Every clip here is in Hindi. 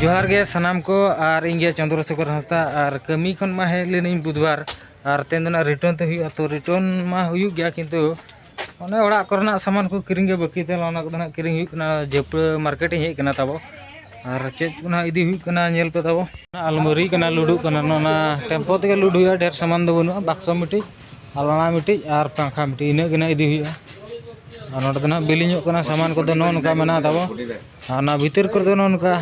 जोहार गे सनाम को और इंगे चंद्रशेखर हंसदा और कमी खन मा हे लेनी बुधवार और तेन रिटर्न ते हुई तो रिटर्न मा हुई गया किंतु ओने ओड़ा करना सामान को किरिंग गे बाकी तेल ओना को ना किरिंग हुई कना जप मार्केट हे कना ताबो और चेज को ना इदी हुई कना नेल पे ताबो अलमारी कना लुडू कना ना टेम्पो ते लुडू हुई ढेर सामान दो बनु बक्सो मिटी अलना मिटी और पंखा मिटी इना गना इदी हुई और नोट दना बिलिंग कना सामान को दो नोनका मना ताबो और ना भीतर कर दो नोनका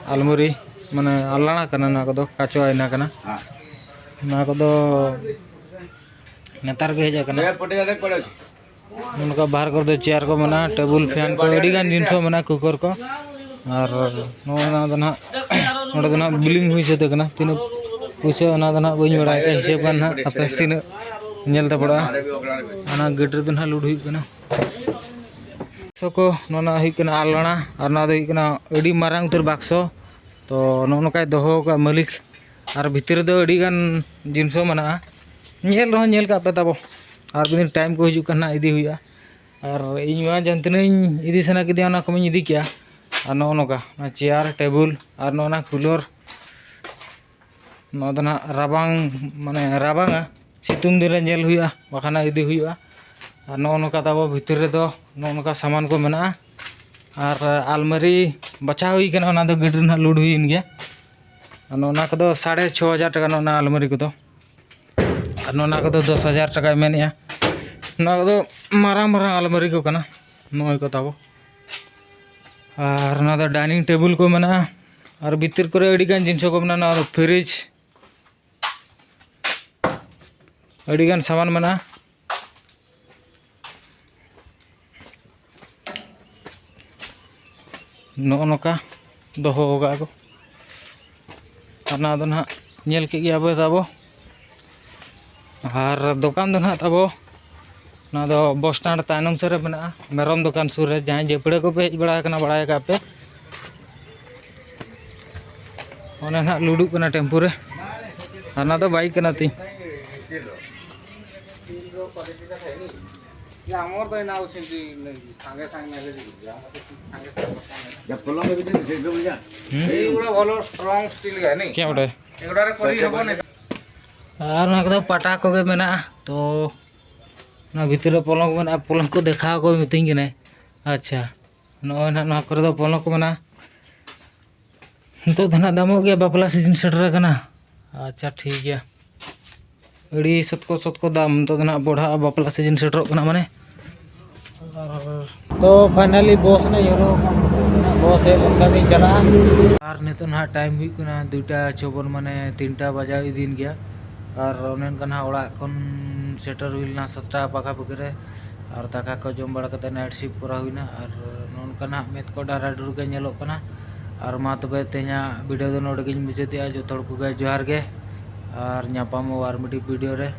अलमारी माने अलना कना ना को काचो आयना कना ना को नेतार के हेजा कना उनका बाहर कर दो चेयर को मना टेबल फैन को अड़ी गान जिनसो मना कुकर को और नोना दना नोडे दना बिलिंग हुई से कना तीन पैसा ना दना बई बड़ा के हिसाब kan ना अपने तीन नेल ता पड़ा ana गेटर दना लुड हुई कना सको नोना हुई कना अलना और ना हुई कना अड़ी मारांग उतर बाक्सो तो नोनका दोहो का मालिक और भीतर दो अड़ी गान जिनसो मना नेल रहो नेल का पे ताबो और बिन टाइम को हिजु कना इदी हुआ और इमा जंतने इदी सना के दिया को इदी किया और नोनका चेयर टेबल और नोना कूलर नोदना राबांग माने राबांगा सितुंग दिन नेल हुआ बखाना इदी हुआ और नोनका ताबो भीतर दो नोनका सामान को मेना और अलमारी बचा हुई कना ओना दो गड्डी ना लुड हुई गया नोना को 6,500 टका नोना अलमारी को और नोना को 10,000 टका मेनिया ना को मारांग मारांग अलमारी को कना नोय को ताबो और ना दो डाइनिंग टेबल को मेना और भीतर करे अड़ी गान जिनसो को मेना ना फ्रिज अड़ी गान सामान मेना नोका दोहो होगा को और ना दो ना नेल के गया बे ताबो और दुकान दो ना ताबो ना दो बस स्टैंड तायनम से रे बना मेरम दुकान सुर रे जहां जेपड़े को पे हेज बड़ा कना बड़ा का पे ओने ना लुडू कना टेम्पो रे और ना दो बाइक कना ती आमर तो ना उसेंती सांगे सांगे ले दिया जब पलंग भी नहीं देख बुझा ए गुड़ा भलो स्ट्रांग स्टील है नहीं क्या बटे एगुड़ा रे करी हबो ने और ना को पटा को गे मेना तो ना भीतर पलंग मेना पलंग को देखा को मितिंग ने अच्छा नो ना करे दो पलंग को मेना तो धना दामो गया बापला सीजन सेटर कना अच्छा ठीक है अड़ी सतको दाम तो धना बढ़ा बापला सीजन सेटर कना माने तो फाइनली बॉस ने यूरो बॉस है लंका भी चला और नितो ना टाइम हुई कना 2:54 माने 3टा बजा दिन गया और ओनेन कना ओड़ा कोन सेटर हुइलना 7टा पाखा पकरे और दाका को जम बड़ा कते नाइट शिफ्ट करा हुइना और नोन कना मेत को डारा डुर के नेलो कना और मा तबे तेया वीडियो दो नोड गिन मुझे जो थोड़ को जोहार गे और ᱧᱟᱯᱟᱢ और मिडी वीडियो रे।